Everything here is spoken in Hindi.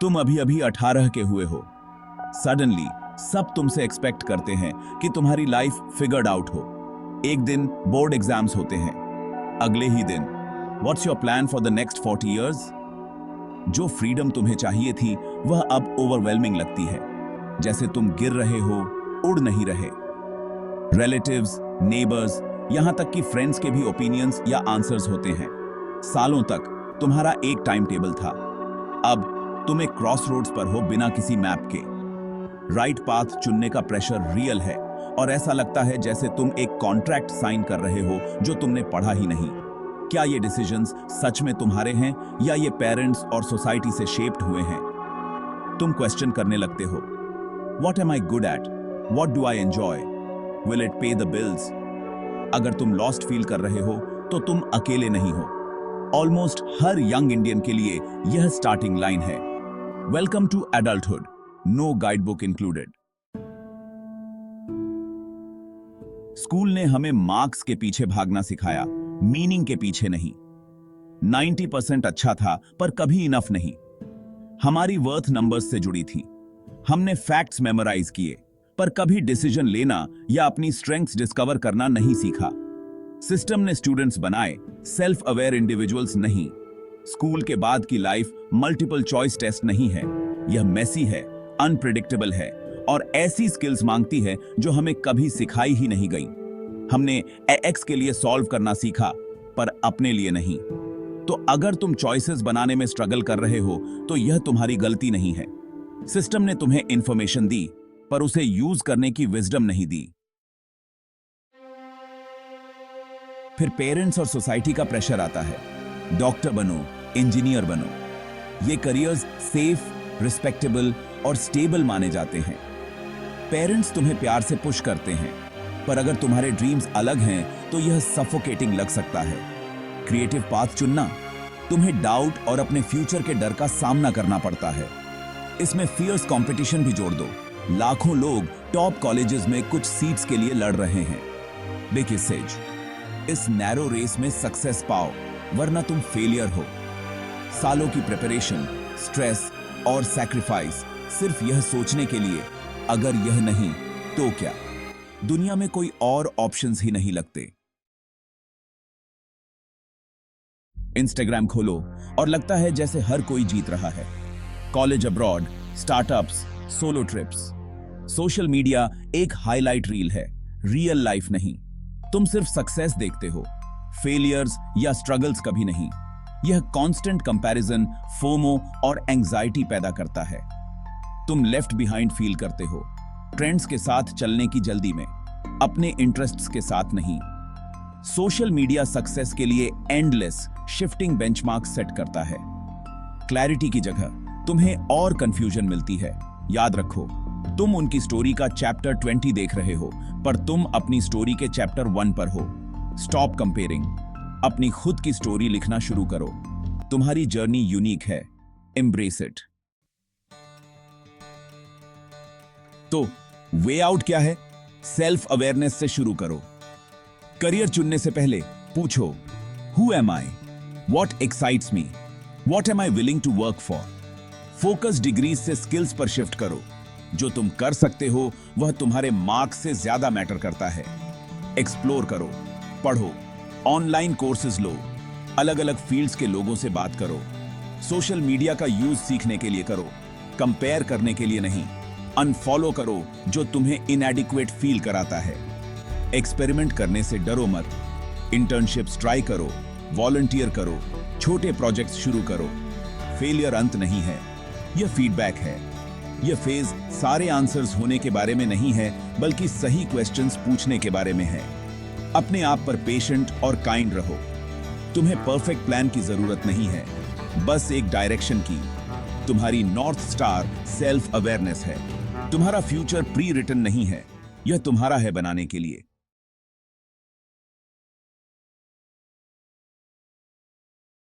तुम अभी अभी 18 के हुए हो। सडनली सब तुमसे एक्सपेक्ट करते हैं कि तुम्हारी लाइफ फिगर्ड आउट हो। एक दिन बोर्ड एग्जाम्स होते हैं, अगले ही दिन what's your plan for the next 40 years. जो फ्रीडम तुम्हें चाहिए थी वह अब ओवरवेलमिंग लगती है, जैसे तुम गिर रहे हो, उड़ नहीं रहे। रिलेटिव्स, नेबर्स, यहां तक कि फ्रेंड्स के भी ओपिनियंस या आंसर्स होते हैं। सालों तक तुम्हारा एक टाइम टेबल था, अब तुम एक क्रॉस रोड्स पर हो बिना किसी मैप के। राइट पाथ चुनने का प्रेशर रियल है और ऐसा लगता है जैसे तुम एक कॉन्ट्रैक्ट साइन कर रहे हो जो तुमने पढ़ा ही नहीं। क्या ये डिसीजंस सच में तुम्हारे हैं या ये पेरेंट्स और सोसाइटी से शेप्ड हुए हैं? तुम क्वेश्चन करने लगते हो, what am I good at, what do I enjoy, will it पे द बिल्स। अगर तुम लॉस्ट फील कर रहे हो तो तुम अकेले नहीं हो। ऑलमोस्ट हर यंग इंडियन के लिए यह स्टार्टिंग लाइन है। Welcome to adulthood, no guide book included. School ने हमें मार्क्स के पीछे भागना सिखाया, मीनिंग के पीछे नहीं। 90% अच्छा था पर कभी इनफ नहीं। हमारी वर्थ नंबर्स से जुड़ी थी। हमने फैक्ट्स मेमोराइज किए पर कभी डिसीजन लेना या अपनी स्ट्रेंथ्स डिस्कवर करना नहीं सीखा। सिस्टम ने स्टूडेंट्स बनाए, सेल्फ अवेयर इंडिविजुअल्स नहीं। स्कूल के बाद की लाइफ मल्टीपल चॉइस टेस्ट नहीं है, यह मेसी है, अनप्रेडिक्टेबल है और ऐसी स्किल्स मांगती है जो हमें कभी सिखाई ही नहीं गई। हमने एक्स के लिए सॉल्व करना सीखा पर अपने लिए नहीं। तो अगर तुम चॉइसेस बनाने में स्ट्रगल कर रहे हो तो यह तुम्हारी गलती नहीं है। सिस्टम ने तुम्हें इंफॉर्मेशन दी पर उसे यूज करने की विजडम नहीं दी। फिर पेरेंट्स और सोसाइटी का प्रेशर आता है, डॉक्टर बनो, इंजीनियर बनो। ये करियर्स सेफ, रिस्पेक्टेबल और स्टेबल माने जाते हैं। पेरेंट्स तुम्हें प्यार से पुश करते हैं, पर अगर तुम्हारे ड्रीम्स अलग हैं तो यह सफोकेटिंग लग सकता है। क्रिएटिव पाथ चुनना, तुम्हें डाउट और अपने फ्यूचर के डर का सामना करना पड़ता है। इसमें फियर्स कंपटीशन भी जोड़ दो। लाखों लोग टॉप कॉलेजेस में कुछ सीट्स के लिए लड़ रहे हैं। बिग सेज, इस नैरो रेस में सक्सेस पाओ वरना तुम फेलियर हो। सालों की प्रिपरेशन, स्ट्रेस और सैक्रिफाइस सिर्फ यह सोचने के लिए अगर यह नहीं तो क्या। दुनिया में कोई और ऑप्शंस ही नहीं लगते। इंस्टाग्राम खोलो और लगता है जैसे हर कोई जीत रहा है। College abroad, startups, solo trips. Social media एक हाईलाइट रील है, रियल लाइफ नहीं। तुम सिर्फ सक्सेस देखते हो, फेलियर्स या स्ट्रगल्स कभी नहीं। यह कांस्टेंट कंपैरिजन फोमो और एंजाइटी पैदा करता है। तुम लेफ्ट बिहाइंड फील करते हो, ट्रेंड्स के साथ चलने की जल्दी में, अपने इंटरेस्ट्स के साथ नहीं। सोशल मीडिया सक्सेस के लिए एंडलेस शिफ्टिंग बेंचमार्क सेट करता है। क्लैरिटी की जगह तुम्हें और कंफ्यूजन मिलती है। याद रखो, तुम उनकी स्टोरी का चैप्टर 20 देख रहे हो पर तुम अपनी स्टोरी के चैप्टर 1 पर हो। स्टॉप कंपेयरिंग, अपनी खुद की स्टोरी लिखना शुरू करो। तुम्हारी जर्नी यूनिक है, एम्ब्रेस इट। तो वे आउट क्या है? सेल्फ अवेयरनेस से शुरू करो। करियर चुनने से पहले पूछो, who am I, what excites me, what am I willing to work for. Focus degrees से स्किल्स पर शिफ्ट करो। जो तुम कर सकते हो वह तुम्हारे मार्क्स से ज्यादा मैटर करता है। एक्सप्लोर करो, पढ़ो, ऑनलाइन कोर्सेज लो, अलग अलग फील्ड्स के लोगों से बात करो। सोशल मीडिया का यूज सीखने के लिए करो, कंपेयर करने के लिए नहीं। अनफॉलो करो जो तुम्हें इनएडिक्वेट फील कराता है। एक्सपेरिमेंट करने से डरो मत। इंटर्नशिप्स ट्राई करो, वॉलंटियर करो, छोटे प्रोजेक्ट्स शुरू करो। फेलियर अंत नहीं है, यह फीडबैक है। यह फेज सारे आंसर्स होने के बारे में नहीं है, बल्कि सही क्वेश्चंस पूछने के बारे में है। अपने आप पर पेशेंट और काइंड रहो। तुम्हें परफेक्ट प्लान की जरूरत नहीं है, बस एक डायरेक्शन की। तुम्हारी नॉर्थ स्टार सेल्फ अवेयरनेस है। तुम्हारा फ्यूचर प्री रिटन नहीं है, यह तुम्हारा है बनाने के लिए।